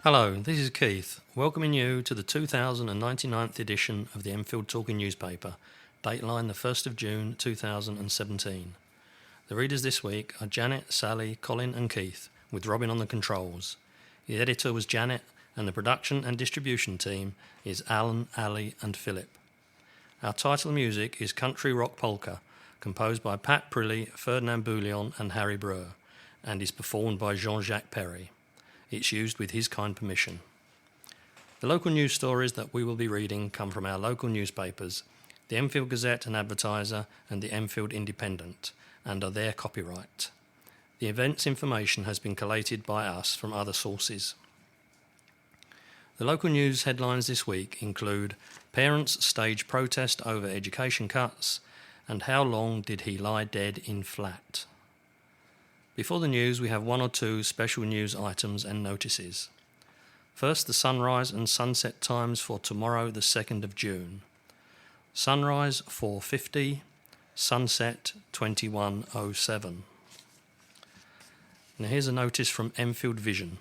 Hello, this is Keith, welcoming you to the 2099th edition of the Enfield Talking newspaper, Dateline the 1st of June 2017. The readers this week are Janet, Sally, Colin and Keith, with Robin on the controls. The editor was Janet, and the production and distribution team is Alan, Ali and Phillip. Our title music is Country Rock Polka, composed by Pat Prilly, Ferdinand Bouillon and Harry Breur, and is performed by Jean-Jacques Perry. It's used with his kind permission. The local news stories that we will be reading come from our local newspapers, the Enfield Gazette and Advertiser and the Enfield Independent, and are their copyright. The events information has been collated by us from other sources. The local news headlines this week include Parents stage protest over education cuts and How long did he lie dead in flat? Before the news, we have one or two special news items and notices. First, the sunrise and sunset times for tomorrow, the 2nd of June. Sunrise 4:50, sunset 21:07. Now here's a notice from Enfield Vision.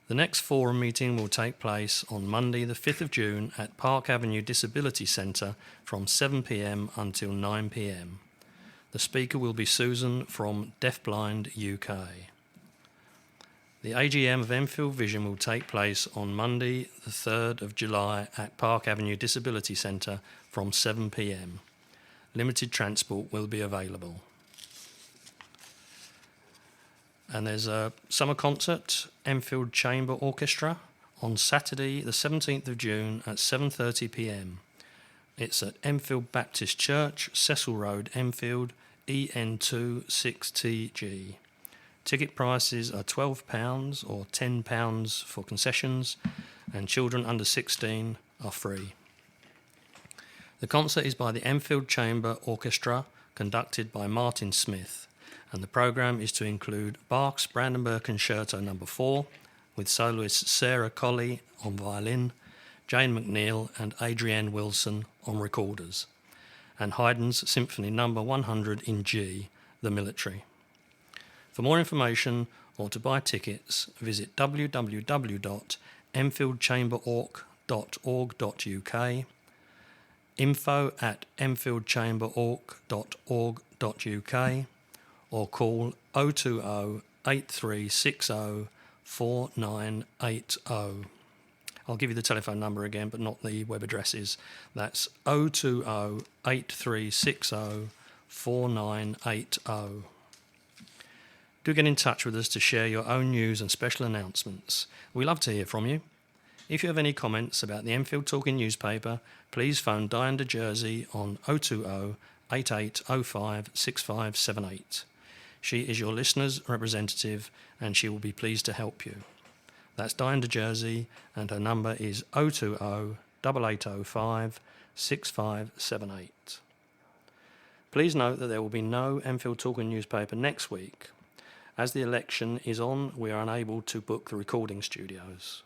The next forum meeting will take place on Monday, the 5th of June at Park Avenue Disability Centre from 7 p.m. until 9 p.m. The speaker will be Susan from Deafblind UK. The AGM of Enfield Vision will take place on Monday, the 3rd of July at Park Avenue Disability Centre from 7 p.m. Limited transport will be available. And there's a summer concert, Enfield Chamber Orchestra, on Saturday, the 17th of June at 7:30 p.m. It's at Enfield Baptist Church, Cecil Road, Enfield, EN2 6TG. Ticket prices are £12 or £10 for concessions, and children under 16 are free. The concert is by the Enfield Chamber Orchestra, conducted by Martin Smith, and the programme is to include Bach's Brandenburg Concerto No. 4, with soloists Sarah Colley on violin, Jane McNeil and Adrienne Wilson on recorders, and Haydn's Symphony No. 100 in G, The Military. For more information or to buy tickets, visit www.enfieldchamberorg.org.uk, info@enfieldchamberorg.org.uk, or call 020 8360 4980. I'll give you the telephone number again, but not the web addresses. That's 020 8360 4980. Do get in touch with us to share your own news and special announcements. We love to hear from you. If you have any comments about the Enfield Talking newspaper, please phone Diane de Jersey on 020 8805 6578. She is your listener's representative and she will be pleased to help you. That's Diane de Jersey, and her number is 020 8805 6578. Please note that there will be no Enfield Talking newspaper next week. As the election is on, we are unable to book the recording studios.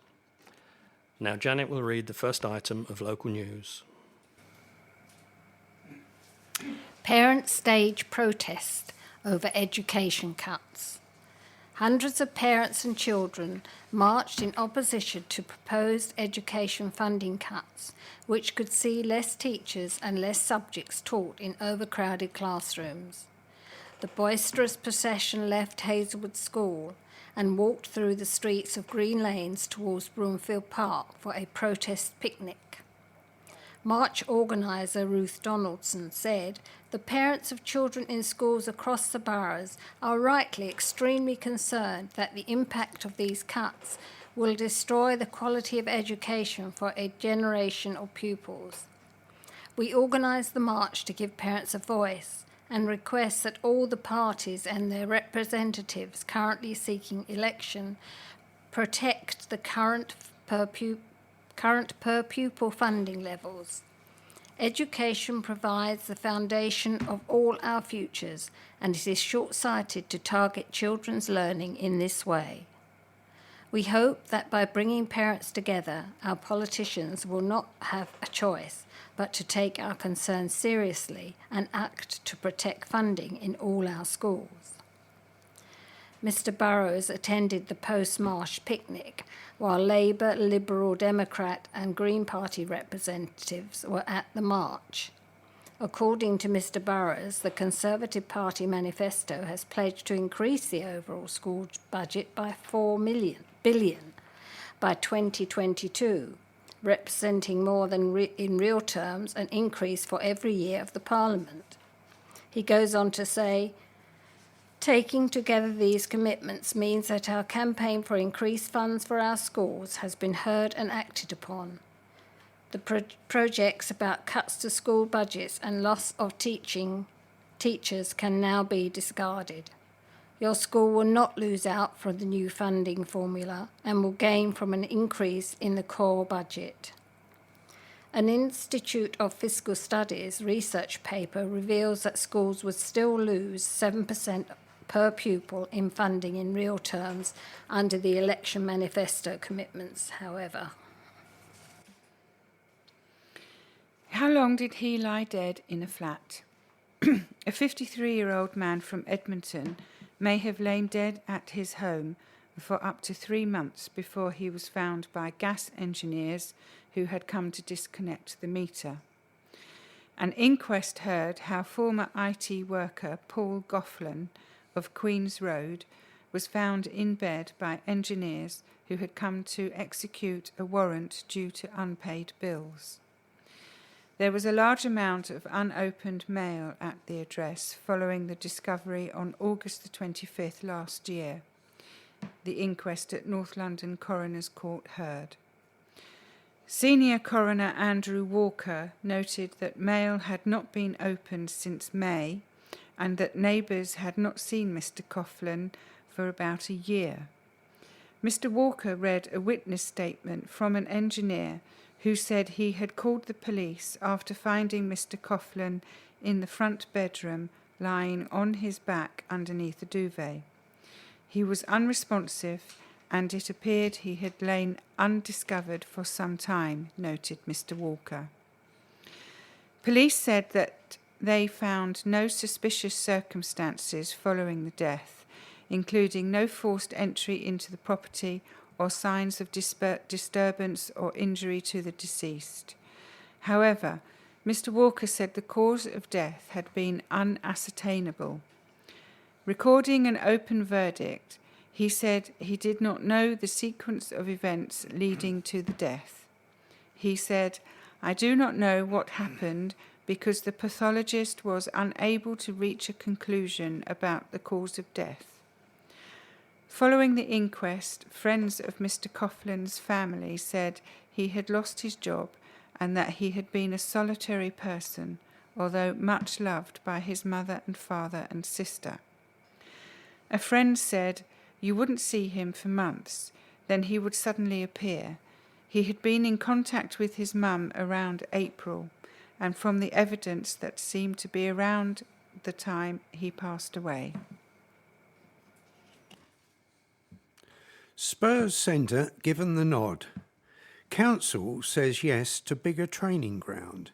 Now Janet will read the first item of local news. Parents stage protest over education cuts. Hundreds of parents and children marched in opposition to proposed education funding cuts, which could see less teachers and less subjects taught in overcrowded classrooms. The boisterous procession left Hazelwood School and walked through the streets of Green Lanes towards Broomfield Park for a protest picnic. March organiser Ruth Donaldson said, "The parents of children in schools across the boroughs are rightly extremely concerned that the impact of these cuts will destroy the quality of education for a generation of pupils. We organised the march to give parents a voice and request that all the parties and their representatives currently seeking election protect the current per pupil funding levels. Education provides the foundation of all our futures, and it is short-sighted to target children's learning in this way. We hope that by bringing parents together, our politicians will not have a choice but to take our concerns seriously and act to protect funding in all our schools." Mr Burrows attended the post-march picnic, while Labour, Liberal Democrat and Green Party representatives were at the march. According to Mr Burrows, the Conservative Party manifesto has pledged to increase the overall school budget by $4 billion by 2022, representing more than in real terms an increase for every year of the Parliament. He goes on to say, taking together these commitments means that our campaign for increased funds for our schools has been heard and acted upon. The projects about cuts to school budgets and loss of teachers can now be discarded. Your school will not lose out from the new funding formula and will gain from an increase in the core budget. An Institute of Fiscal Studies research paper reveals that schools would still lose 7% per pupil in funding in real terms under the election manifesto commitments, however. How long did he lie dead in a flat? A 53-year-old man from Edmonton may have lain dead at his home for up to 3 months before he was found by gas engineers who had come to disconnect the meter. An inquest heard how former IT worker Paul Goughlin of Queen's Road was found in bed by engineers who had come to execute a warrant due to unpaid bills. There was a large amount of unopened mail at the address following the discovery on August the 25th last year, the inquest at North London Coroner's Court heard. Senior Coroner Andrew Walker noted that mail had not been opened since May and that neighbours had not seen Mr Goughlin for about a year. Mr Walker read a witness statement from an engineer who said he had called the police after finding Mr Goughlin in the front bedroom lying on his back underneath a duvet. He was unresponsive and it appeared he had lain undiscovered for some time, noted Mr Walker. Police said that they found no suspicious circumstances following the death, including no forced entry into the property or signs of disturbance or injury to the deceased. However, Mr Walker said the cause of death had been unascertainable. Recording an open verdict, he said he did not know the sequence of events leading to the death. He said, "I do not know what happened because the pathologist was unable to reach a conclusion about the cause of death." Following the inquest, friends of Mr Goughlin's family said he had lost his job and that he had been a solitary person, although much loved by his mother and father and sister. A friend said, "You wouldn't see him for months, then he would suddenly appear. He had been in contact with his mum around April, and from the evidence that seemed to be around the time he passed away." Spurs Centre given the nod. Council says yes to bigger training ground.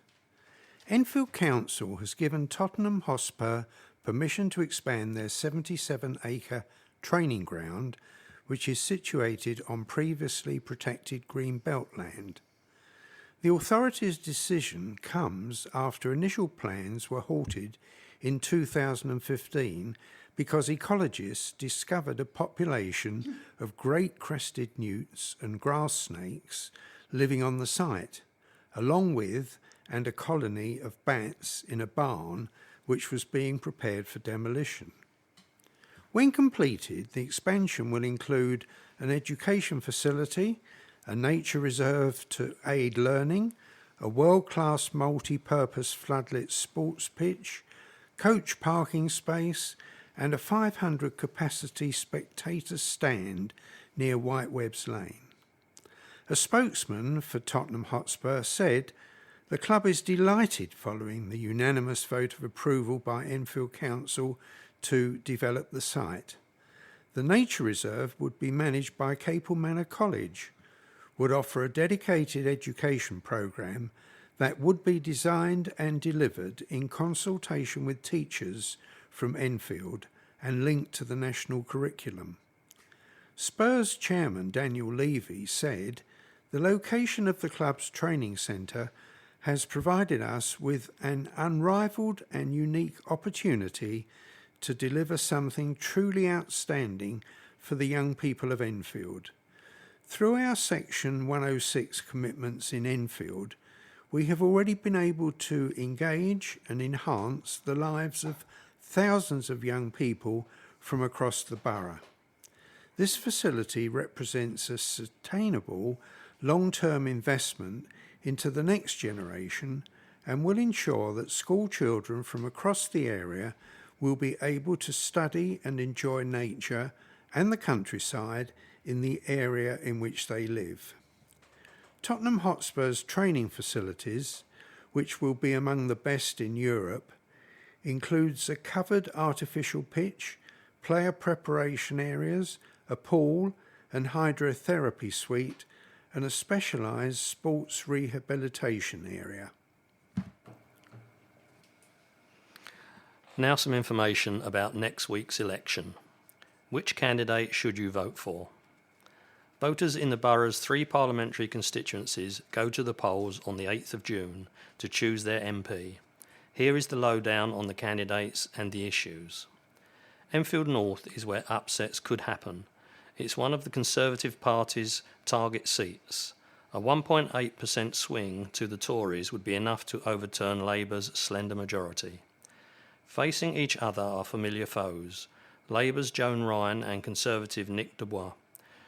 Enfield Council has given Tottenham Hotspur permission to expand their 77-acre training ground, which is situated on previously protected green belt land. The authority's decision comes after initial plans were halted in 2015 because ecologists discovered a population of great crested newts and grass snakes living on the site, along with a colony of bats in a barn which was being prepared for demolition. When completed, the expansion will include an education facility, a nature reserve to aid learning, a world-class multi-purpose floodlit sports pitch, coach parking space, and a 500 capacity spectator stand near Whitewebs Lane. A spokesman for Tottenham Hotspur said, "The club is delighted following the unanimous vote of approval by Enfield Council to develop the site. The nature reserve would be managed by Capel Manor College, would offer a dedicated education programme that would be designed and delivered in consultation with teachers from Enfield and linked to the national curriculum. Spurs chairman Daniel Levy said, "The location of the club's training centre has provided us with an unrivalled and unique opportunity to deliver something truly outstanding for the young people of Enfield. Through our Section 106 commitments in Enfield, we have already been able to engage and enhance the lives of thousands of young people from across the borough. This facility represents a sustainable, long-term investment into the next generation and will ensure that school children from across the area will be able to study and enjoy nature and the countryside in the area in which they live." Tottenham Hotspur's training facilities, which will be among the best in Europe, includes a covered artificial pitch, player preparation areas, a pool and hydrotherapy suite, and a specialised sports rehabilitation area. Now some information about next week's election. Which candidate should you vote for? Voters in the borough's 3 parliamentary constituencies go to the polls on the 8th of June to choose their MP. Here is the lowdown on the candidates and the issues. Enfield North is where upsets could happen. It's one of the Conservative Party's target seats. A 1.8% swing to the Tories would be enough to overturn Labour's slender majority. Facing each other are familiar foes, Labour's Joan Ryan and Conservative Nick Dubois.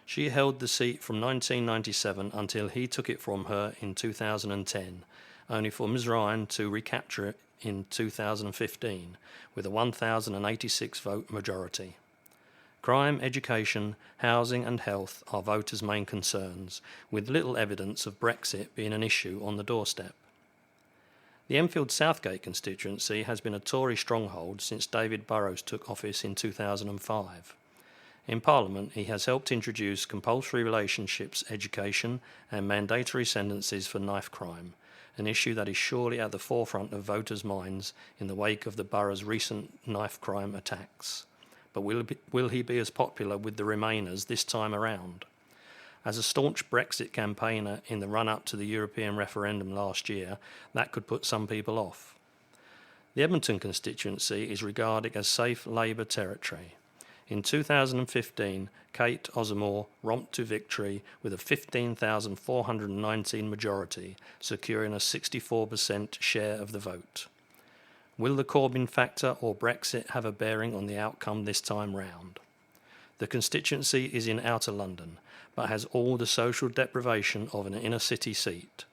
She held the seat from 1997 until he took it from her in 2010, only for Ms Ryan to recapture it in 2015 with a 1,086 vote majority. Crime, education, housing and health are voters' main concerns, with little evidence of Brexit being an issue on the doorstep. The Enfield Southgate constituency has been a Tory stronghold since David Burrows took office in 2005. In Parliament, he has helped introduce compulsory relationships education and mandatory sentences for knife crime, an issue that is surely at the forefront of voters' minds in the wake of the borough's recent knife crime attacks. But will he be as popular with the Remainers this time around? As a staunch Brexit campaigner in the run-up to the European referendum last year, that could put some people off. The Edmonton constituency is regarded as safe Labour territory. In 2015, Kate Osamore romped to victory with a 15,419 majority, securing a 64% share of the vote. Will the Corbyn factor or Brexit have a bearing on the outcome this time round? The constituency is in outer London, but has all the social deprivation of an inner city seat.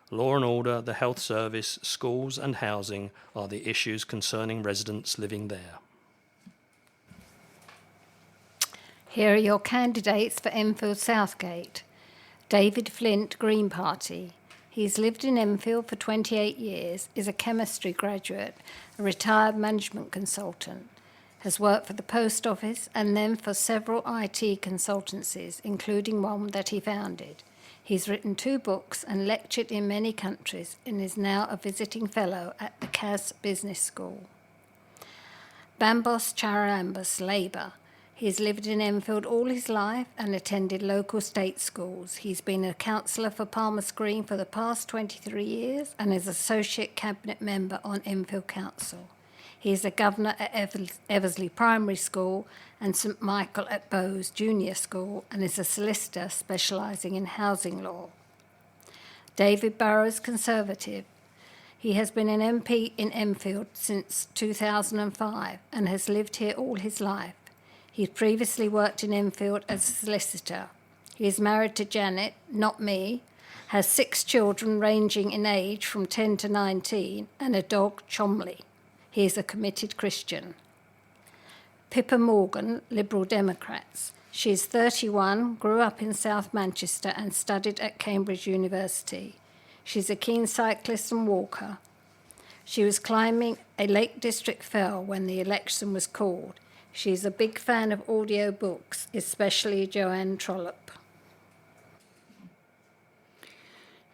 Law and order, the health service, schools and housing are the issues concerning residents living there. Here are your candidates for Enfield Southgate. David Flint, Green Party. He's lived in Enfield for 28 years, is a chemistry graduate, a retired management consultant, has worked for the post office and then for several IT consultancies, including one that he founded. He's written 2 books and lectured in many countries and is now a visiting fellow at the CAS Business School. Bambos Charalambos, Labour. He's lived in Enfield all his life and attended local state schools. He's been a councillor for Palmer's Green for the past 23 years and is Associate Cabinet Member on Enfield Council. He is a governor at Eversley Primary School and St Michael at Bowes Junior School and is a solicitor specialising in housing law. David Burrows, Conservative. He has been an MP in Enfield since 2005 and has lived here all his life. He previously worked in Enfield as a solicitor. He is married to Janet, not me, has 6 children ranging in age from 10 to 19, and a dog, Chomley. He is a committed Christian. Pippa Morgan, Liberal Democrats. She is 31, grew up in South Manchester and studied at Cambridge University. She's a keen cyclist and walker. She was climbing a Lake District fell when the election was called. She's a big fan of audio books, especially Joanne Trollope.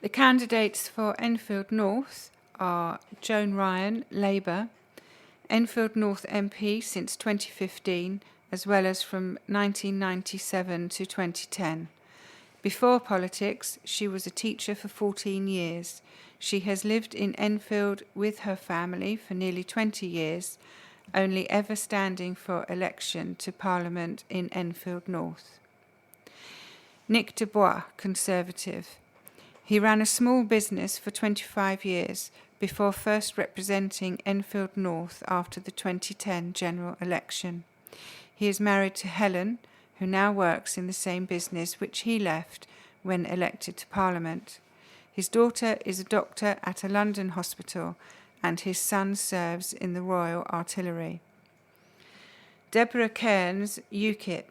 The candidates for Enfield North are Joan Ryan, Labour, Enfield North MP since 2015, as well as from 1997 to 2010. Before politics, she was a teacher for 14 years. She has lived in Enfield with her family for nearly 20 years, only ever standing for election to Parliament in Enfield North. Nick Dubois, Conservative. He ran a small business for 25 years before first representing Enfield North after the 2010 general election. He is married to Helen, who now works in the same business which he left when elected to Parliament. His daughter is a doctor at a London hospital, and his son serves in the Royal Artillery. Deborah Cairns, UKIP.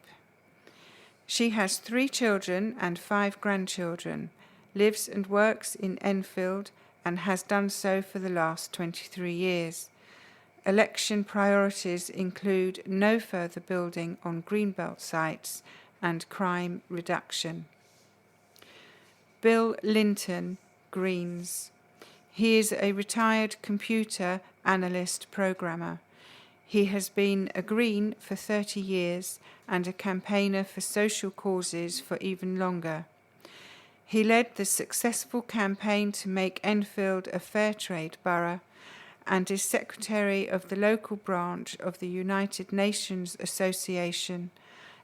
She has 3 children and 5 grandchildren, lives and works in Enfield, and has done so for the last 23 years. Election priorities include no further building on Greenbelt sites and crime reduction. Bill Linton, Greens. He is a retired computer analyst programmer. He has been a Green for 30 years and a campaigner for social causes for even longer. He led the successful campaign to make Enfield a fair trade borough and is secretary of the local branch of the United Nations Association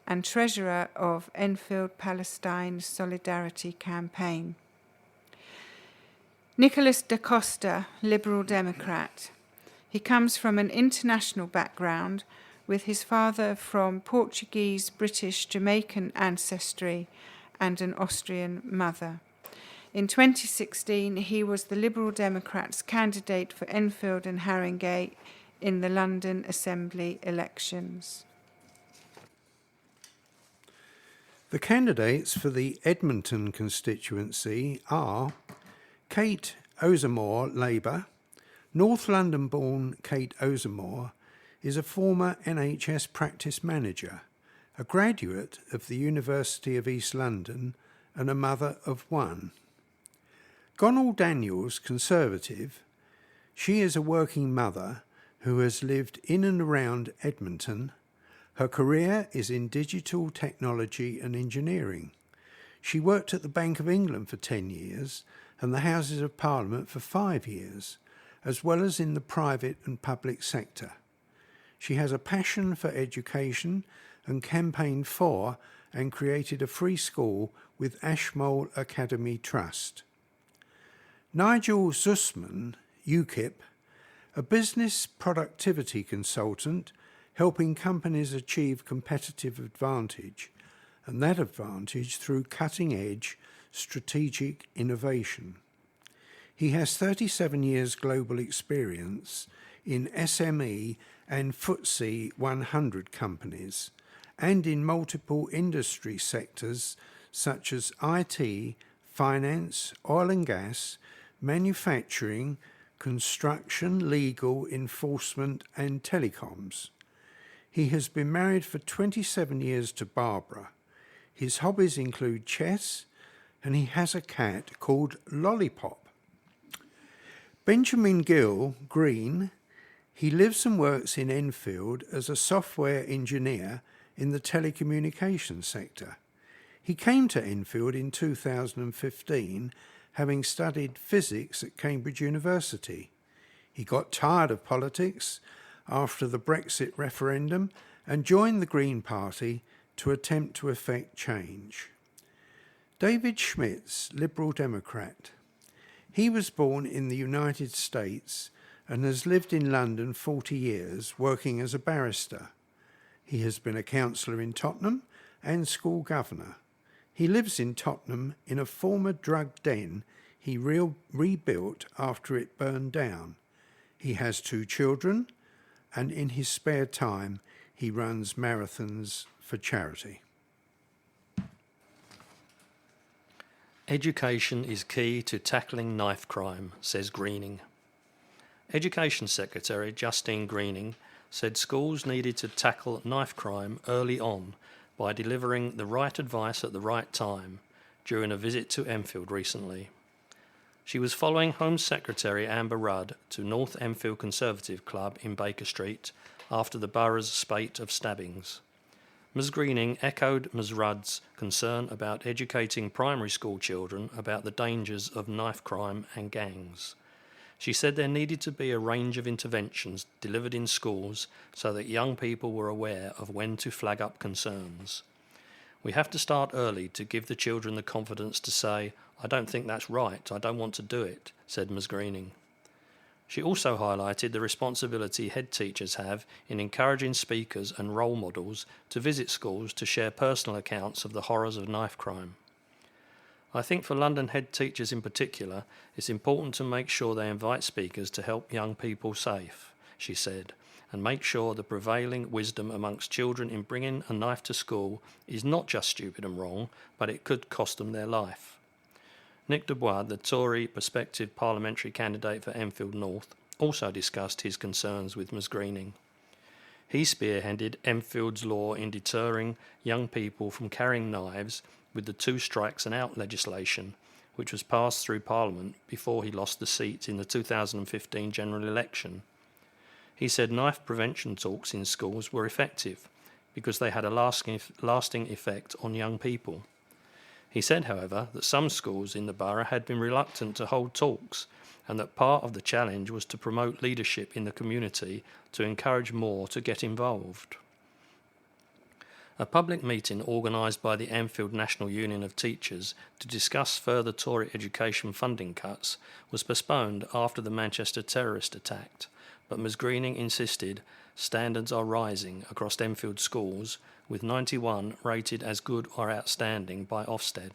and treasurer of Enfield Palestine Solidarity Campaign. Nicholas da Costa, Liberal Democrat. He comes from an international background, with his father from Portuguese, British, Jamaican ancestry and an Austrian mother. In 2016, he was the Liberal Democrats' candidate for Enfield and Haringey in the London Assembly elections. The candidates for the Edmonton constituency are Kate Ozamore, Labour. North London-born Kate Ozamore is a former NHS practice manager, a graduate of the University of East London and a mother of 1. Gonal Daniels, Conservative. She is a working mother who has lived in and around Edmonton. Her career is in digital technology and engineering. She worked at the Bank of England for 10 years and the Houses of Parliament for 5 years, as well as in the private and public sector. She has a passion for education and campaigned for and created a free school with Ashmole Academy Trust. Nigel Zussman, UKIP, a business productivity consultant helping companies achieve competitive advantage, and that advantage through cutting-edge strategic innovation. He has 37 years global experience in SME and FTSE 100 companies, and in multiple industry sectors such as IT, finance, oil and gas, manufacturing, construction, legal, enforcement and telecoms. He has been married for 27 years to Barbara. His hobbies include chess, and he has a cat called Lollipop. Benjamin Gill, Green. He lives and works in Enfield as a software engineer in the telecommunications sector. He came to Enfield in 2015, having studied physics at Cambridge University. He got tired of politics after the Brexit referendum and joined the Green Party to attempt to effect change. David Schmitz, Liberal Democrat. He was born in the United States and has lived in London 40 years, working as a barrister. He has been a councillor in Tottenham and school governor. He lives in Tottenham in a former drug den he rebuilt after it burned down. He has 2 children, and in his spare time he runs marathons for charity. Education is key to tackling knife crime, says Greening. Education Secretary Justine Greening said schools needed to tackle knife crime early on by delivering the right advice at the right time during a visit to Enfield recently. She was following Home Secretary Amber Rudd to North Enfield Conservative Club in Baker Street after the borough's spate of stabbings. Ms Greening echoed Ms Rudd's concern about educating primary school children about the dangers of knife crime and gangs. She said there needed to be a range of interventions delivered in schools so that young people were aware of when to flag up concerns. We have to start early to give the children the confidence to say, "I don't think that's right, I don't want to do it," said Ms Greening. She also highlighted the responsibility head teachers have in encouraging speakers and role models to visit schools to share personal accounts of the horrors of knife crime. I think for London head teachers in particular, it's important to make sure they invite speakers to help young people safe, she said, and make sure the prevailing wisdom amongst children in bringing a knife to school is not just stupid and wrong, but it could cost them their life. Nick Dubois, the Tory prospective parliamentary candidate for Enfield North, also discussed his concerns with Ms Greening. He spearheaded Enfield's law in deterring young people from carrying knives with the 2 strikes and out legislation, which was passed through Parliament before he lost the seat in the 2015 general election. He said knife prevention talks in schools were effective because they had a lasting effect on young people. He said, however, that some schools in the borough had been reluctant to hold talks and that part of the challenge was to promote leadership in the community to encourage more to get involved. A public meeting organised by the Enfield National Union of Teachers to discuss further Tory education funding cuts was postponed after the Manchester terrorist attack, but Ms Greening insisted standards are rising across Enfield schools, with 91 rated as good or outstanding by Ofsted.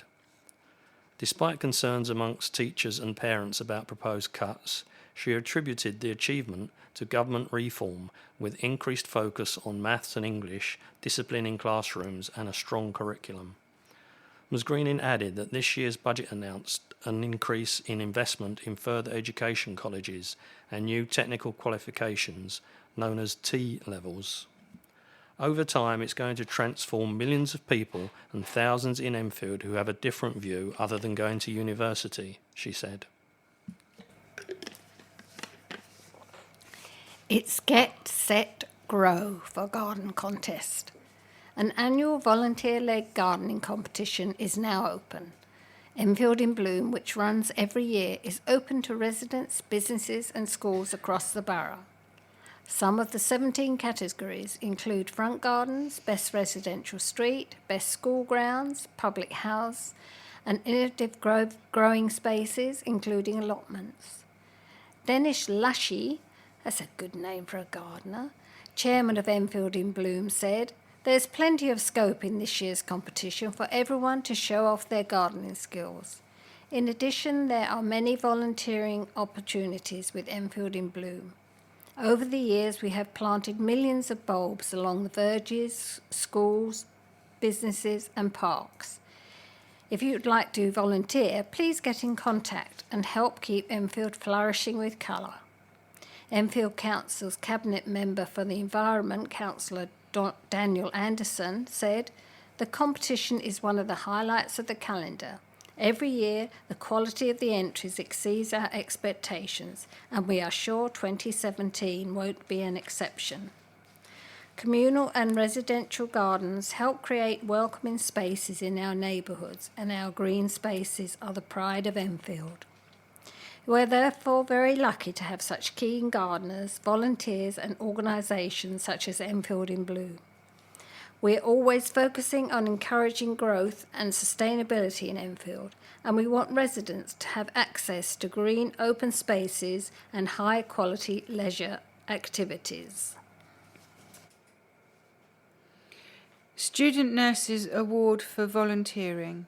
Despite concerns amongst teachers and parents about proposed cuts, she attributed the achievement to government reform with increased focus on maths and English, discipline in classrooms and a strong curriculum. Ms Greening added that this year's budget announced an increase in investment in further education colleges and new technical qualifications known as T-levels. Over time, it's going to transform millions of people and thousands in Enfield who have a different view other than going to university, she said. It's Get, Set, Grow for Garden Contest. An annual volunteer-led gardening competition is now open. Enfield in Bloom, which runs every year, is open to residents, businesses and schools across the borough. Some of the 17 categories include front gardens, best residential street, best school grounds, public house, and innovative growing spaces, including allotments. Dennis Lushy, that's a good name for a gardener, chairman of Enfield in Bloom, said, "There's plenty of scope in this year's competition for everyone to show off their gardening skills. In addition, there are many volunteering opportunities with Enfield in Bloom. Over the years, we have planted millions of bulbs along the verges, schools, businesses and parks. If you'd like to volunteer, please get in contact and help keep Enfield flourishing with colour." Enfield Council's Cabinet Member for the Environment, Councillor Daniel Anderson, said, "The competition is one of the highlights of the calendar. Every year, the quality of the entries exceeds our expectations, and we are sure 2017 won't be an exception." Communal and residential gardens help create welcoming spaces in our neighbourhoods, and our green spaces are the pride of Enfield. We're therefore very lucky to have such keen gardeners, volunteers and organisations such as Enfield in Bloom. We're always focusing on encouraging growth and sustainability in Enfield, and we want residents to have access to green open spaces and high-quality leisure activities. Student Nurses Award for Volunteering.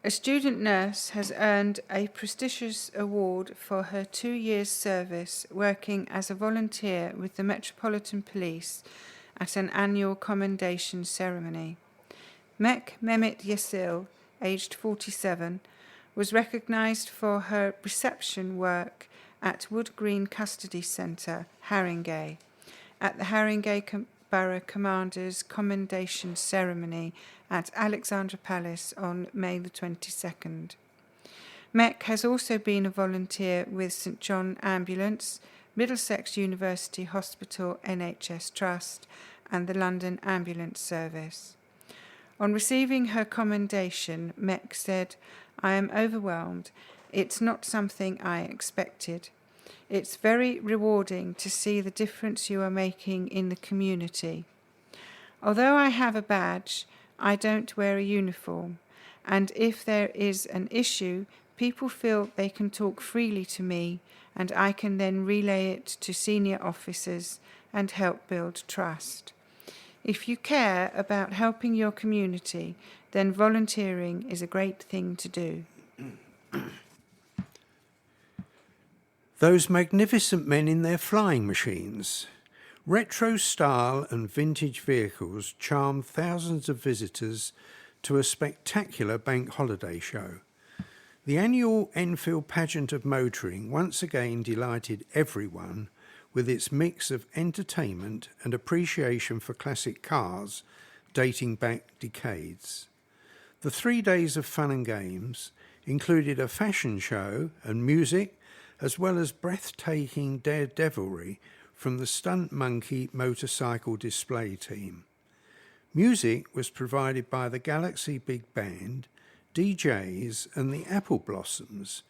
A student nurse has earned a prestigious award for her 2 years' service working as a volunteer with the Metropolitan Police at an annual commendation ceremony. Mehmet Yesil, aged 47, was recognised for her reception work at Wood Green Custody Centre, Haringey, at the Haringey Borough Commander's commendation ceremony at Alexandra Palace on May the 22nd. Mech has also been a volunteer with St John Ambulance, Middlesex University Hospital NHS Trust, and the London Ambulance Service. On receiving her commendation, Mech said, "I am overwhelmed. It's not something I expected. It's very rewarding to see the difference you are making in the community. Although I have a badge, I don't wear a uniform, and if there is an issue, people feel they can talk freely to me, and I can then relay it to senior officers and help build trust. If you care about helping your community, then volunteering is a great thing to do." Those magnificent men in their flying machines. Retro style and vintage vehicles charm thousands of visitors to a spectacular bank holiday show. The annual Enfield Pageant of Motoring once again delighted everyone with its mix of entertainment and appreciation for classic cars dating back decades. The 3 days of fun and games included a fashion show and music, as well as breathtaking daredevilry from the Stunt Monkey motorcycle display team. Music was provided by the Galaxy Big Band, DJs and the Apple Blossoms,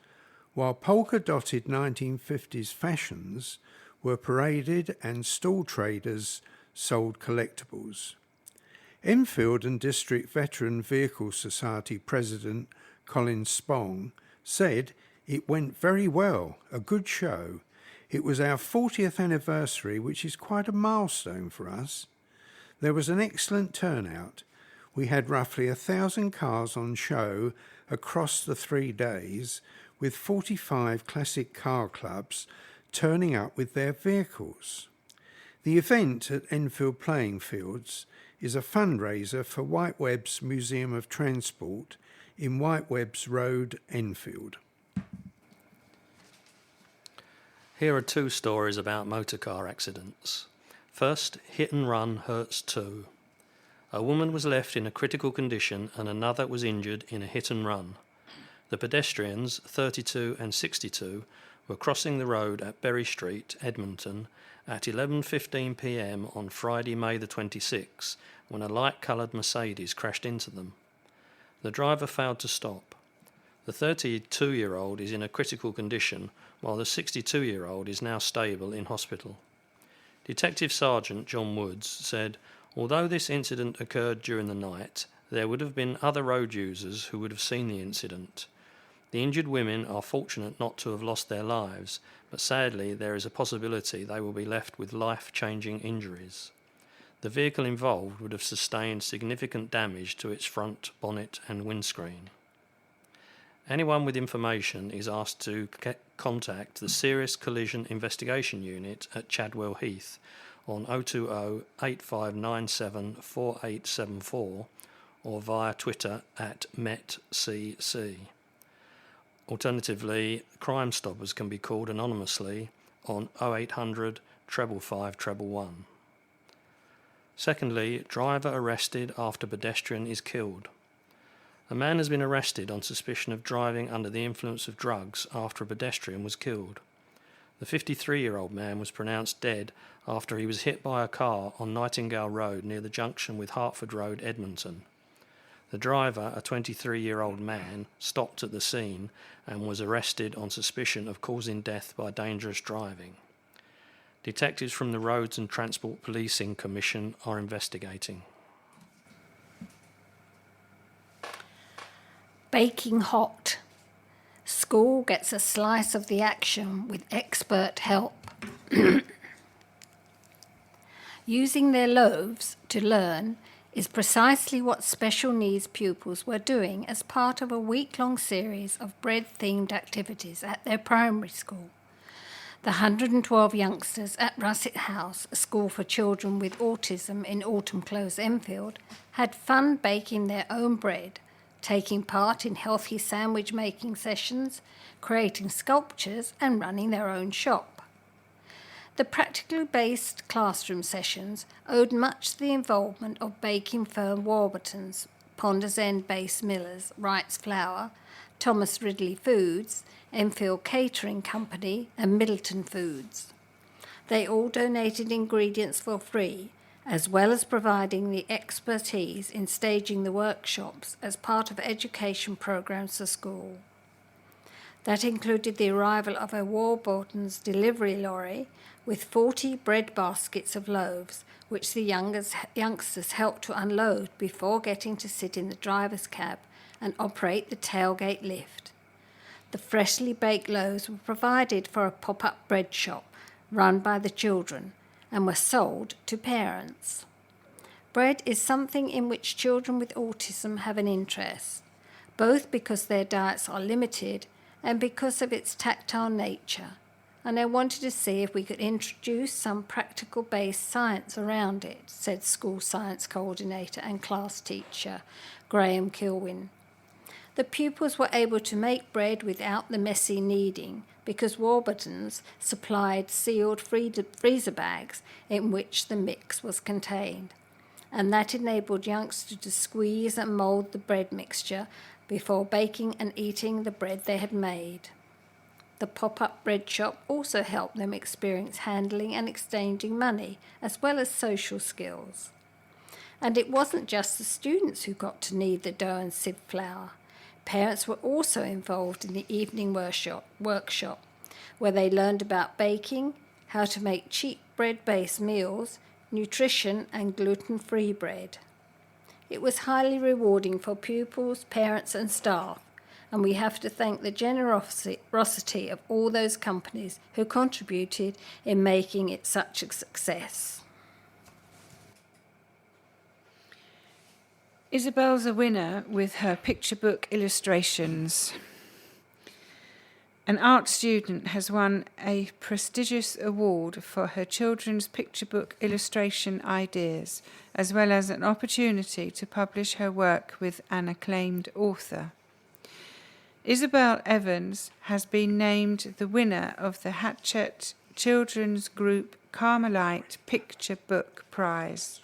while polka-dotted 1950s fashions were paraded and stall traders sold collectibles. Enfield and District Veteran Vehicle Society President Colin said, "It went very well, a good show. It was our 40th anniversary, which is quite a milestone for us. There was an excellent turnout. We had roughly 1,000 cars on show across the 3 days, with 45 classic car clubs turning up with their vehicles. The event at Enfield Playing Fields is a fundraiser for Whiteweb's Museum of Transport in Whiteweb's Road, Enfield." Here are 2 stories about motorcar accidents. First, hit and run hurts too. A woman was left in a critical condition and another was injured in a hit and run. The pedestrians, 32 and 62, were crossing the road at Berry Street, Edmonton, at 11:15 p.m. on Friday, May the 26th, when a light-coloured Mercedes crashed into them. The driver failed to stop. The 32-year-old is in a critical condition, while the 62-year-old is now stable in hospital. Detective Sergeant John Woods said, "Although this incident occurred during the night, there would have been other road users who would have seen the incident. The injured women are fortunate not to have lost their lives, but sadly there is a possibility they will be left with life-changing injuries. The vehicle involved would have sustained significant damage to its front bonnet and windscreen." Anyone with information is asked to contact the Serious Collision Investigation Unit at Chadwell Heath on 020 8597 4874 or via Twitter at METCC. Alternatively, Crime Stoppers can be called anonymously on 0800 555 111. Secondly, driver arrested after pedestrian is killed. A man has been arrested on suspicion of driving under the influence of drugs after a pedestrian was killed. The 53-year-old man was pronounced dead after he was hit by a car on Nightingale Road near the junction with Hertford Road, Edmonton. The driver, a 23-year-old man, stopped at the scene and was arrested on suspicion of causing death by dangerous driving. Detectives from the Roads and Transport Policing Commission are investigating. Baking hot. School gets a slice of the action with expert help. Using their loaves to learn is precisely what special needs pupils were doing as part of a week-long series of bread-themed activities at their primary school. The 112 youngsters at Russet House, a school for children with autism in Autumn Close, Enfield, had fun baking their own bread, taking part in healthy sandwich making sessions, creating sculptures and running their own shop. The practically based classroom sessions owed much to the involvement of baking firm Warburton's, Ponders End-based millers, Wright's Flour, Thomas Ridley Foods, Enfield Catering Company, and Middleton Foods. They all donated ingredients for free, as well as providing the expertise in staging the workshops as part of education programs for school. That included the arrival of a Warburton's delivery lorry with 40 bread baskets of loaves, which the youngsters helped to unload before getting to sit in the driver's cab and operate the tailgate lift. The freshly baked loaves were provided for a pop-up bread shop run by the children and were sold to parents. Bread is something in which children with autism have an interest, both because their diets are limited and because of its tactile nature, and I wanted to see if we could introduce some practical-based science around it, said school science coordinator and class teacher Graham Kilwin. The pupils were able to make bread without the messy kneading because Warburton's supplied sealed freezer bags in which the mix was contained, and that enabled youngsters to squeeze and mould the bread mixture before baking and eating the bread they had made. The pop-up bread shop also helped them experience handling and exchanging money, as well as social skills. And it wasn't just the students who got to knead the dough and sieve flour. Parents were also involved in the evening workshop, where they learned about baking, how to make cheap bread-based meals, nutrition and gluten-free bread. It was highly rewarding for pupils, parents and staff, and we have to thank the generosity of all those companies who contributed in making it such a success. Isabel's a winner with her picture book illustrations. An art student has won a prestigious award for her children's picture book illustration ideas, as well as an opportunity to publish her work with an acclaimed author. Isabel Evans has been named the winner of the Hatchet Children's Group Carmelite Picture Book Prize,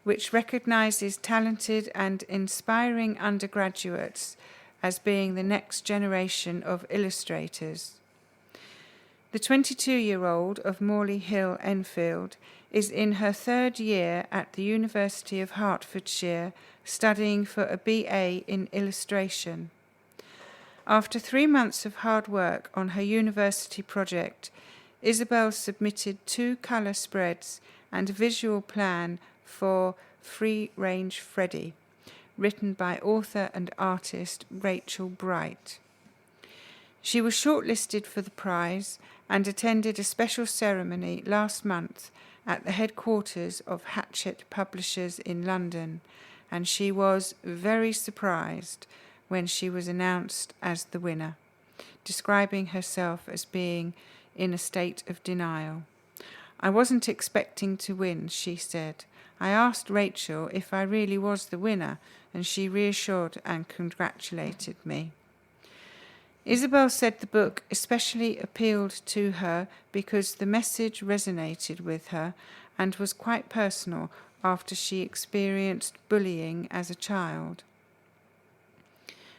which recognises talented and inspiring undergraduates as being the next generation of illustrators. The 22-year-old of Morley Hill, Enfield, is in her third year at the University of Hertfordshire studying for a BA in illustration. After 3 months of hard work on her university project, Isabel submitted 2 colour spreads and a visual plan for Free Range Freddy, written by author and artist Rachel Bright. She was shortlisted for the prize and attended a special ceremony last month at the headquarters of Hatchet Publishers in London, and she was very surprised when she was announced as the winner, describing herself as being in a state of denial. "I wasn't expecting to win," she said. "I asked Rachel if I really was the winner, and she reassured and congratulated me." Isabel said the book especially appealed to her because the message resonated with her and was quite personal after she experienced bullying as a child.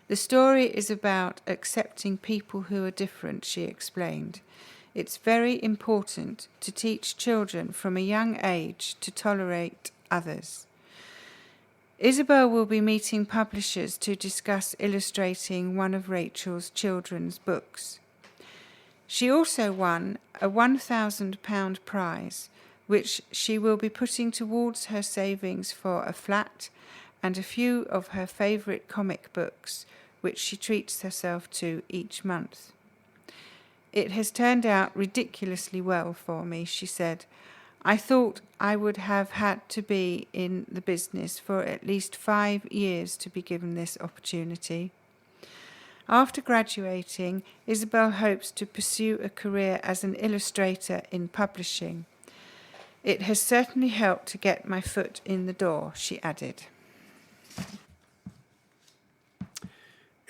"The story is about accepting people who are different," she explained. "It's very important to teach children from a young age to tolerate others." Isabel will be meeting publishers to discuss illustrating one of Rachel's children's books. She also won a £1,000 prize, which she will be putting towards her savings for a flat and a few of her favourite comic books, which she treats herself to each month. "It has turned out ridiculously well for me," she said. "I thought I would have had to be in the business for at least 5 years to be given this opportunity." After graduating, Isabel hopes to pursue a career as an illustrator in publishing. "It has certainly helped to get my foot in the door," she added.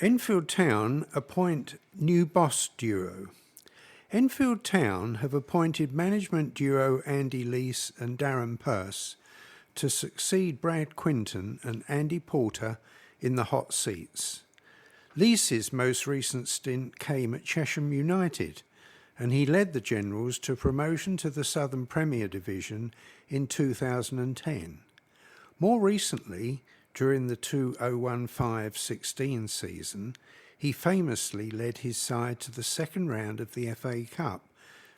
Enfield Town appoint new boss duo. Enfield Town have appointed management duo Andy Leese and Darren Purse to succeed Brad Quinton and Andy Porter in the hot seats. Lee's most recent stint came at Chesham United, and he led the Generals to promotion to the Southern Premier Division in 2010. More recently, during the 2015-16 season, he famously led his side to the second round of the FA Cup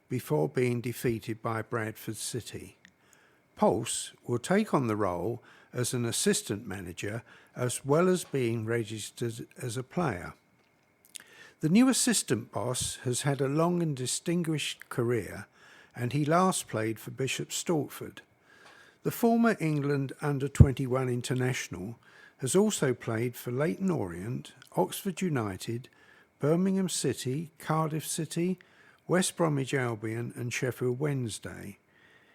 before being defeated by Bradford City. Pulse will take on the role as an assistant manager as well as being registered as a player. The new assistant boss has had a long and distinguished career, and he last played for Bishop Stortford. The former England under-21 international has also played for Leyton Orient, Oxford United, Birmingham City, Cardiff City, West Bromwich Albion and Sheffield Wednesday.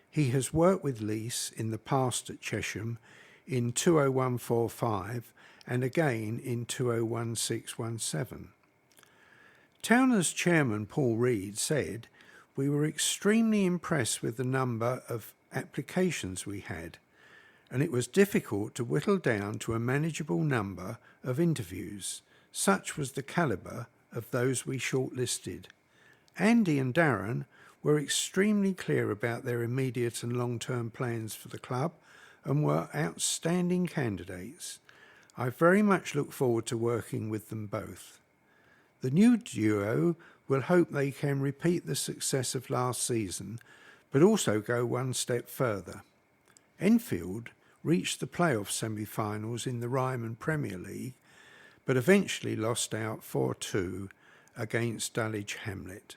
He has worked with Lees in the past at Chesham in 20145 and again in 201617. Towners chairman Paul Reed said, "We were extremely impressed with the number of applications we had, and it was difficult to whittle down to a manageable number of interviews. Such was the calibre of those we shortlisted. Andy and Darren were extremely clear about their immediate and long-term plans for the club and were outstanding candidates. I very much look forward to working with them both. The new duo will hope they can repeat the success of last season, but also go one step further. Enfield reached the playoff semi-finals in the Ryman Premier League, but eventually lost out 4-2 against Dulwich Hamlet.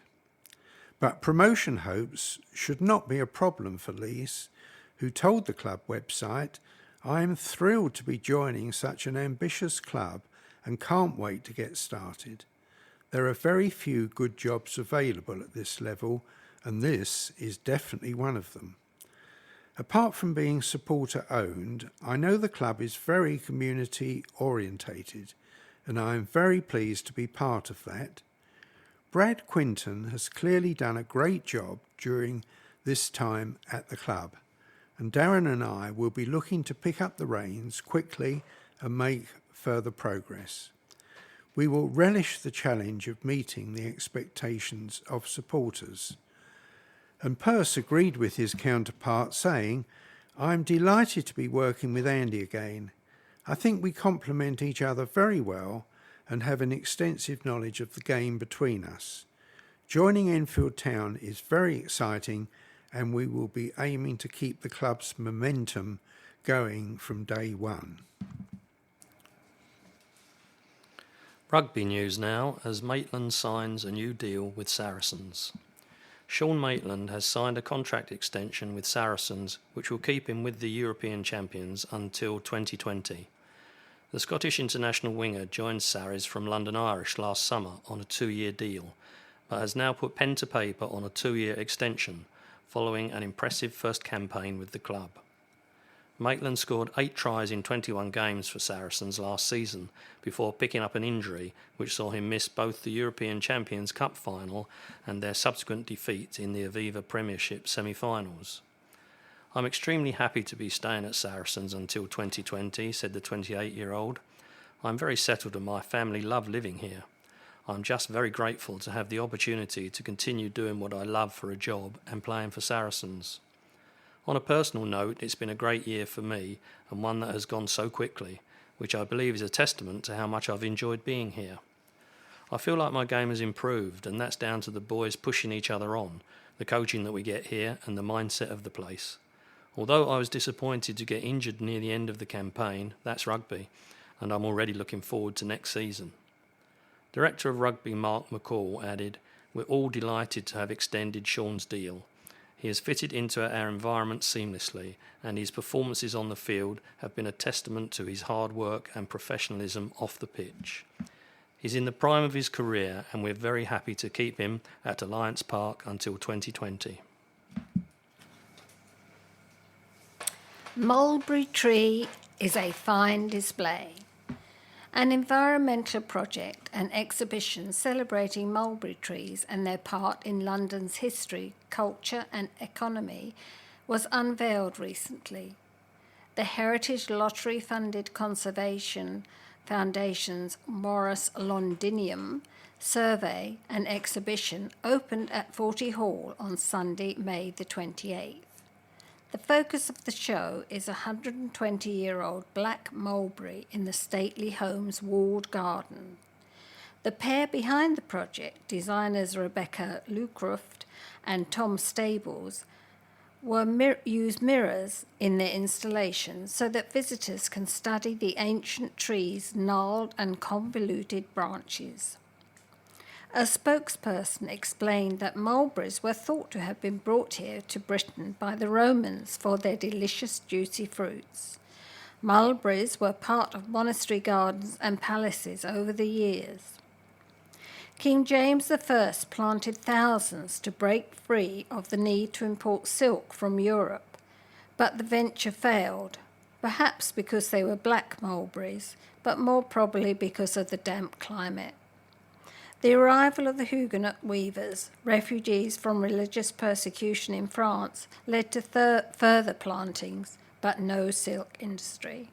But promotion hopes should not be a problem for Lees, who told the club website, "I am thrilled to be joining such an ambitious club and can't wait to get started. There are very few good jobs available at this level, and this is definitely one of them. Apart from being supporter-owned, I know the club is very community-orientated, and I am very pleased to be part of that. Brad Quinton has clearly done a great job during this time at the club, and Darren and I will be looking to pick up the reins quickly and make further progress. We will relish the challenge of meeting the expectations of supporters." And Peirce agreed with his counterpart, saying, "I am delighted to be working with Andy again. I think we complement each other very well and have an extensive knowledge of the game between us. Joining Enfield Town is very exciting, and we will be aiming to keep the club's momentum going from day one." Rugby news now, as Maitland signs a new deal with Saracens. Sean Maitland has signed a contract extension with Saracens, which will keep him with the European champions until 2020. The Scottish international winger joined Sarries from London Irish last summer on a 2-year deal, but has now put pen to paper on a 2-year extension, following an impressive first campaign with the club. Maitland scored 8 tries in 21 games for Saracens last season before picking up an injury which saw him miss both the European Champions Cup final and their subsequent defeat in the Aviva Premiership semi-finals. "I'm extremely happy to be staying at Saracens until 2020, said the 28-year-old. "I'm very settled and my family love living here. I'm just very grateful to have the opportunity to continue doing what I love for a job and playing for Saracens. On a personal note, it's been a great year for me and one that has gone so quickly, which I believe is a testament to how much I've enjoyed being here. I feel like my game has improved, and that's down to the boys pushing each other on, the coaching that we get here and the mindset of the place. Although I was disappointed to get injured near the end of the campaign, that's rugby, and I'm already looking forward to next season." Director of Rugby Mark McCall added, "We're all delighted to have extended Sean's deal. He has fitted into our environment seamlessly, and his performances on the field have been a testament to his hard work and professionalism off the pitch. He's in the prime of his career, and we're very happy to keep him at Alliance Park until 2020. Mulberry Tree is a fine display. An environmental project and exhibition celebrating mulberry trees and their part in London's history, culture and economy was unveiled recently. The Heritage Lottery-funded conservation Foundation's Morris Londinium survey and exhibition opened at 40 Hall on Sunday, May the 28th. The focus of the show is a 120-year-old black mulberry in the stately home's walled garden. The pair behind the project, designers Rebecca Lucroft and Tom Stables, use mirrors in their installations so that visitors can study the ancient tree's gnarled and convoluted branches. A spokesperson explained that mulberries were thought to have been brought here to Britain by the Romans for their delicious juicy fruits. Mulberries were part of monastery gardens and palaces over the years. King James I planted thousands to break free of the need to import silk from Europe, but the venture failed, perhaps because they were black mulberries, but more probably because of the damp climate. The arrival of the Huguenot weavers, refugees from religious persecution in France, led to further plantings, but no silk industry.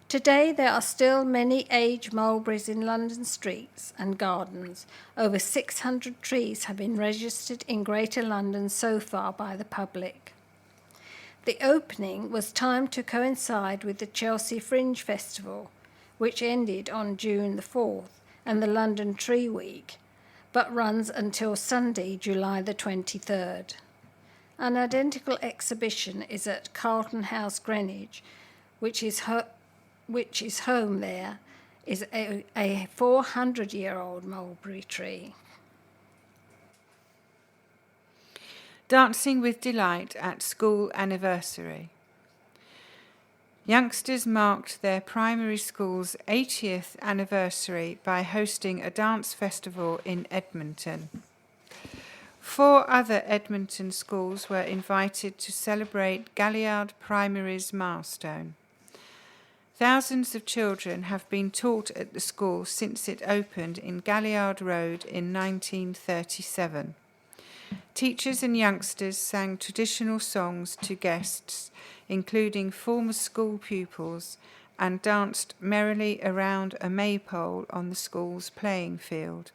Today there are still many aged mulberries in London streets and gardens. Over 600 trees have been registered in Greater London so far by the public. The opening was timed to coincide with the Chelsea Fringe Festival, which ended on June the 4th, and the London Tree Week, but runs until Sunday, July the 23rd. An identical exhibition is at Carlton House, Greenwich, which is home there, is a 400-year-old mulberry tree. Dancing with delight at school anniversary. Youngsters marked their primary school's 80th anniversary by hosting a dance festival in Edmonton. 4 other Edmonton schools were invited to celebrate Galliard Primary's milestone. Thousands of children have been taught at the school since it opened in Galliard Road in 1937. Teachers and youngsters sang traditional songs to guests, including former school pupils, and danced merrily around a maypole on the school's playing field.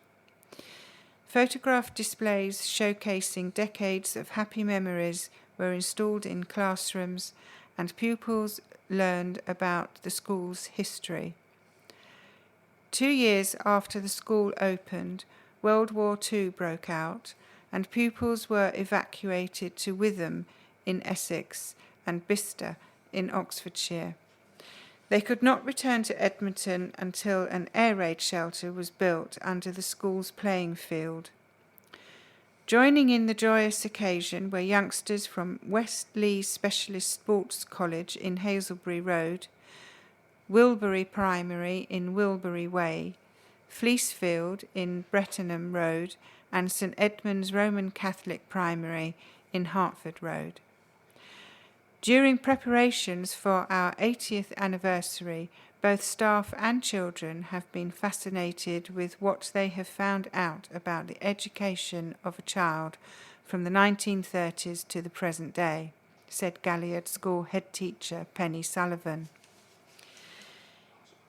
Photograph displays showcasing decades of happy memories were installed in classrooms, and pupils learned about the school's history. 2 years after the school opened, World War II broke out, and pupils were evacuated to Witham in Essex and Bicester in Oxfordshire. They could not return to Edmonton until an air raid shelter was built under the school's playing field. Joining in the joyous occasion were youngsters from West Lee Specialist Sports College in Hazelbury Road, Wilbury Primary in Wilbury Way, Fleecefield in Brettenham Road, and St Edmund's Roman Catholic Primary in Hertford Road. During preparations for our 80th anniversary, both staff and children have been fascinated with what they have found out about the education of a child from the 1930s to the present day, said Galliard School head teacher Penny Sullivan.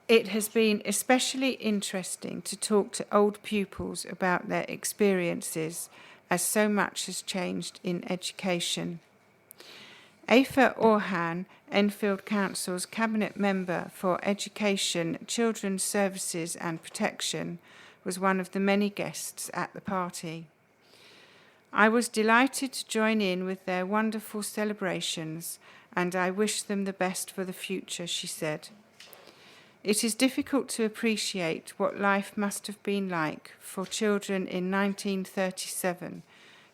It has been especially interesting to talk to old pupils about their experiences, as so much has changed in education. Aoife Orhan, Enfield Council's Cabinet Member for Education, Children's Services and Protection, was one of the many guests at the party. I was delighted to join in with their wonderful celebrations, and I wish them the best for the future, she said. It is difficult to appreciate what life must have been like for children in 1937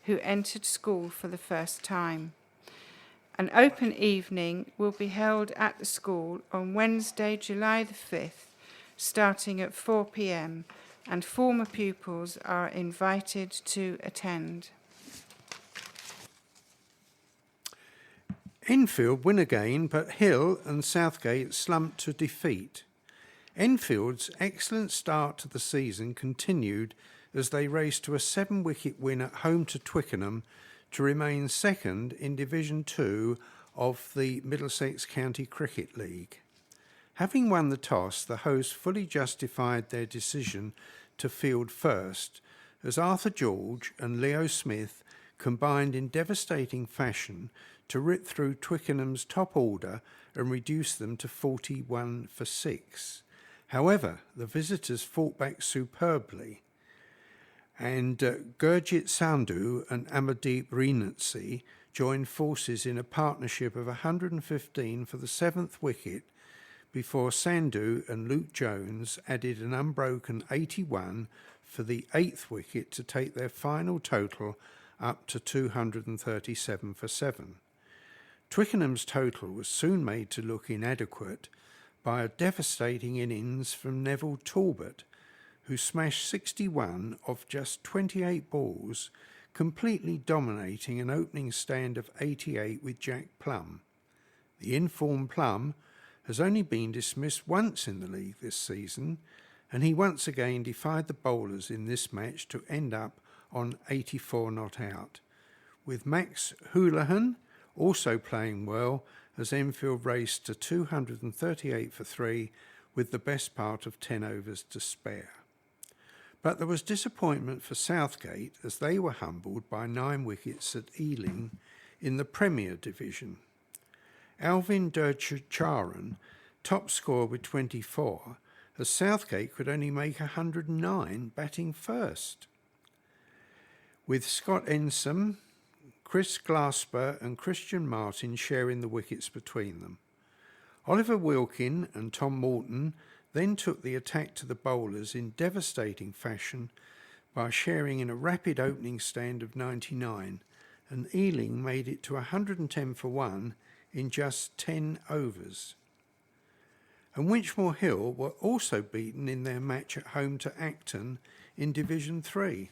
who entered school for the first time. An open evening will be held at the school on Wednesday, July the 5th, starting at 4 p.m, and former pupils are invited to attend. Enfield win again, but Hill and Southgate slumped to defeat. Enfield's excellent start to the season continued as they raced to a 7-wicket win at home to Twickenham to remain second in Division 2 of the Middlesex County Cricket League. Having won the toss, the hosts fully justified their decision to field first, as Arthur George and Leo Smith combined in devastating fashion to rip through Twickenham's top order and reduce them to 41 for 6. However, the visitors fought back superbly, and Gurjit Sandhu and Amardeep Reenatsi joined forces in a partnership of 115 for the 7th wicket before Sandhu and Luke Jones added an unbroken 81 for the 8th wicket to take their final total up to 237 for 7. Twickenham's total was soon made to look inadequate by a devastating innings from Neville Talbot, who smashed 61 of just 28 balls, completely dominating an opening stand of 88 with Jack Plum. The informed Plum has only been dismissed once in the league this season, and he once again defied the bowlers in this match to end up on 84 not out, with Max Houlihan also playing well as Enfield raced to 238 for 3 with the best part of 10 overs to spare. But there was disappointment for Southgate as they were humbled by 9 wickets at Ealing in the Premier Division. Alvin Durcharan top scorer with 24, as Southgate could only make 109 batting first. With Scott Ensom, Chris Glasper and Christian Martin sharing the wickets between them. Oliver Wilkin and Tom Morton then took the attack to the bowlers in devastating fashion by sharing in a rapid opening stand of 99, and Ealing made it to 110 for 1 in just 10 overs. And Winchmore Hill were also beaten in their match at home to Acton in Division 3.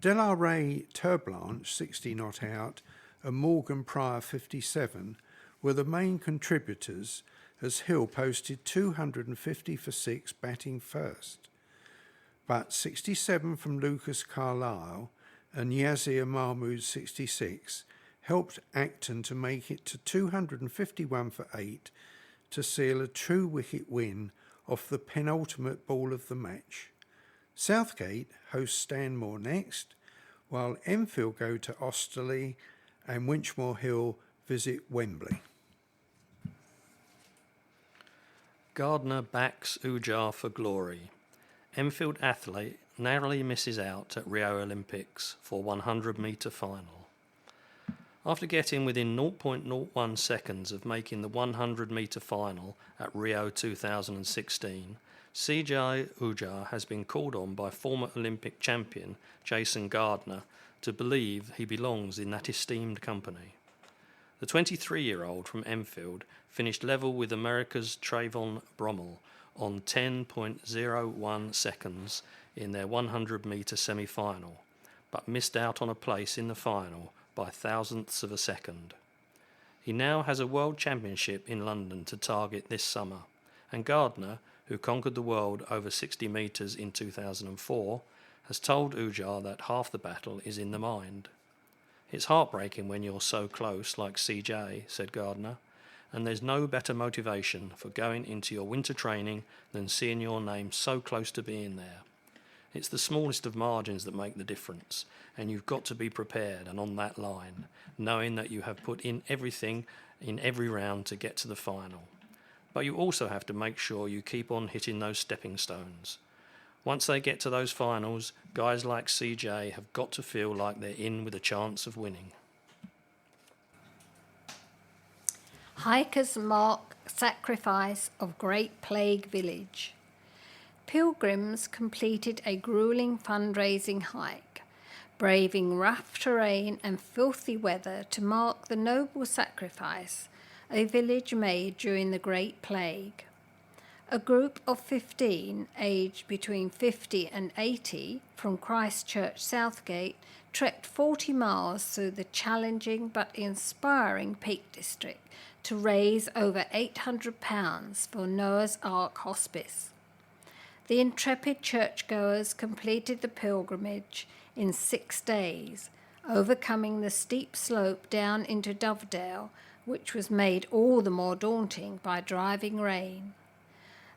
Delaray Turblanche, 60 not out, and Morgan Pryor, 57, were the main contributors as Hill posted 250 for 6 batting first. But 67 from Lucas Carlyle and Yazir Mahmood, 66, helped Acton to make it to 251 for 8 to seal a 2-wicket win off the penultimate ball of the match. Southgate hosts Stanmore next, while Enfield go to Osterley and Winchmore Hill visit Wembley. Gardner backs Ujar for glory. Enfield athlete narrowly misses out at Rio Olympics for 100-metre final. After getting within 0.01 seconds of making the 100-metre final at Rio 2016, CJ Ujar has been called on by former Olympic champion Jason Gardner to believe he belongs in that esteemed company. The 23-year-old from Enfield finished level with America's Trayvon Brommel on 10.01 seconds in their 100-metre semi-final, but missed out on a place in the final by thousandths of a second. He now has a World Championship in London to target this summer, and Gardner, who conquered the world over 60 metres in 2004, has told Ujar that half the battle is in the mind. It's heartbreaking when you're so close like CJ, said Gardner, and there's no better motivation for going into your winter training than seeing your name so close to being there. It's the smallest of margins that make the difference, and you've got to be prepared and on that line, knowing that you have put in everything in every round to get to the final. But you also have to make sure you keep on hitting those stepping stones. Once they get to those finals, guys like CJ have got to feel like they're in with a chance of winning. Hikers mark sacrifice of Great Plague Village. Pilgrims completed a grueling fundraising hike, braving rough terrain and filthy weather to mark the noble sacrifice a village made during the Great Plague. A group of 15, aged between 50 and 80, from Christchurch Southgate, trekked 40 miles through the challenging but inspiring Peak District to raise over £800 for Noah's Ark Hospice. The intrepid churchgoers completed the pilgrimage in 6 days, overcoming the steep slope down into Dovedale which was made all the more daunting by driving rain.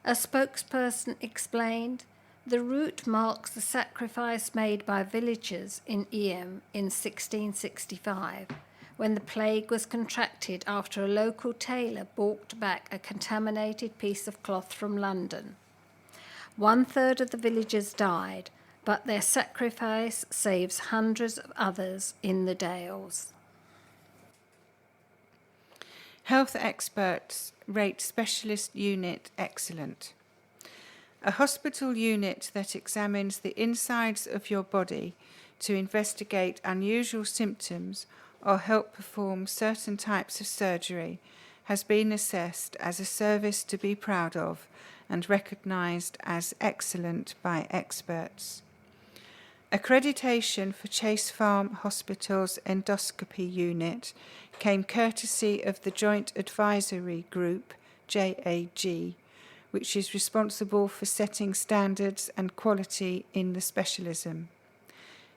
A spokesperson explained, "The route marks the sacrifice made by villagers in Eyam in 1665, when the plague was contracted after a local tailor balked back a contaminated piece of cloth from London. 1/3 of the villagers died, but their sacrifice saves hundreds of others in the Dales." Health experts rate specialist unit excellent. A hospital unit that examines the insides of your body to investigate unusual symptoms or help perform certain types of surgery has been assessed as a service to be proud of and recognised as excellent by experts. Accreditation for Chase Farm Hospital's endoscopy unit came courtesy of the Joint Advisory Group, JAG, which is responsible for setting standards and quality in the specialism.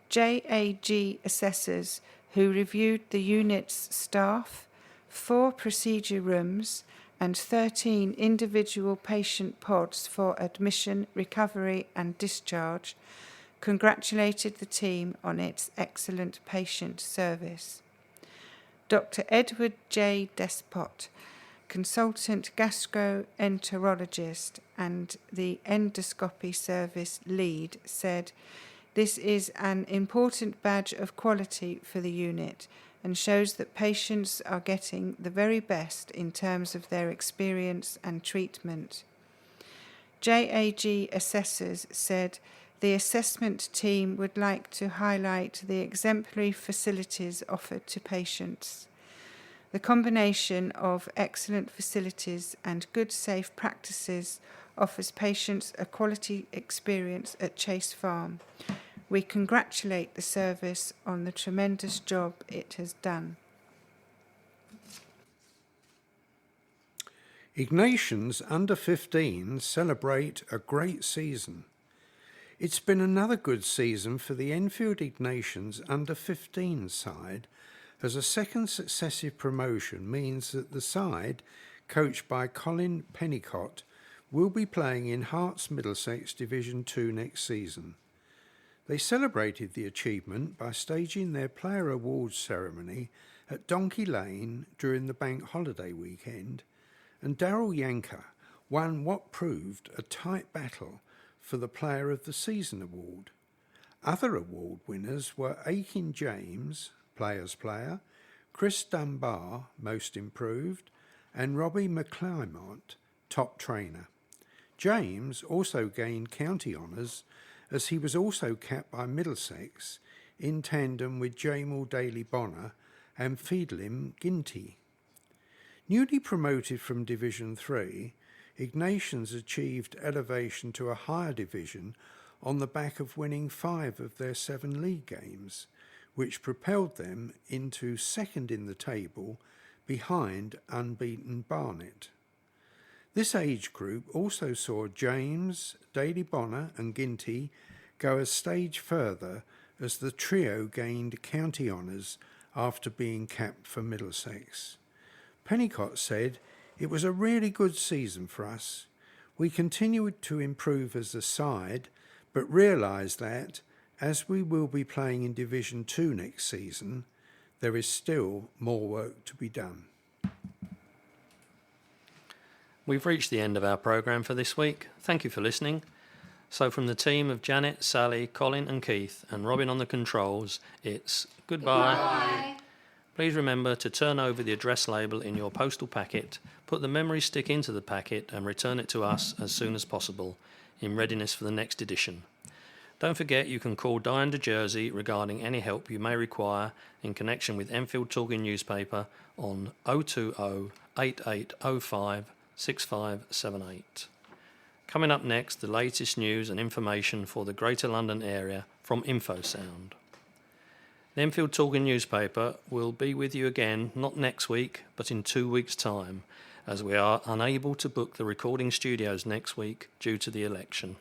JAG assessors who reviewed the unit's staff, 4 procedure rooms, and 13 individual patient pods for admission, recovery, and discharge, congratulated the team on its excellent patient service. Dr. Edward J. Despot, consultant gastroenterologist and the endoscopy service lead, said, "This is an important badge of quality for the unit and shows that patients are getting the very best in terms of their experience and treatment." JAG assessors said the assessment team would like to highlight the exemplary facilities offered to patients. The combination of excellent facilities and good safe practices offers patients a quality experience at Chase Farm. We congratulate the service on the tremendous job it has done. Ignatians under 15 celebrate a great season. It's been another good season for the Enfield Ignatians under 15 side, as a second successive promotion means that the side, coached by Colin Pennicott, will be playing in Hearts Middlesex Division 2 next season. They celebrated the achievement by staging their player awards ceremony at Donkey Lane during the bank holiday weekend, and Daryl Yanker won what proved a tight battle for the Player of the Season award. Other award winners were Aiken James, Players Player, Chris Dunbar, Most Improved, and Robbie McClymont, Top Trainer. James also gained county honours as he was also capped by Middlesex in tandem with Jamal Daly Bonner and Fiedlim Ginty. Newly promoted from Division 3, Ignatians achieved elevation to a higher division on the back of winning 5 of their 7 league games, which propelled them into second in the table behind unbeaten Barnet. This age group also saw James, Daly Bonner and Ginty go a stage further as the trio gained county honours after being capped for Middlesex. Pennicott said, "It was a really good season for us. We continued to improve as a side, but realised that, as we will be playing in Division 2 next season, there is still more work to be done." We've reached the end of our programme for this week. Thank you for listening. So from the team of Janet, Sally, Colin and Keith and Robin on the controls, it's goodbye. Bye. Please remember to turn over the address label in your postal packet, put the memory stick into the packet and return it to us as soon as possible, in readiness for the next edition. Don't forget you can call Diane de Jersey regarding any help you may require in connection with Enfield Talking Newspaper on 020 8805 6578. Coming up next, the latest news and information for the Greater London area from InfoSound. The Enfield Talking Newspaper will be with you again, not next week, but in 2 weeks' time, as we are unable to book the recording studios next week due to the election.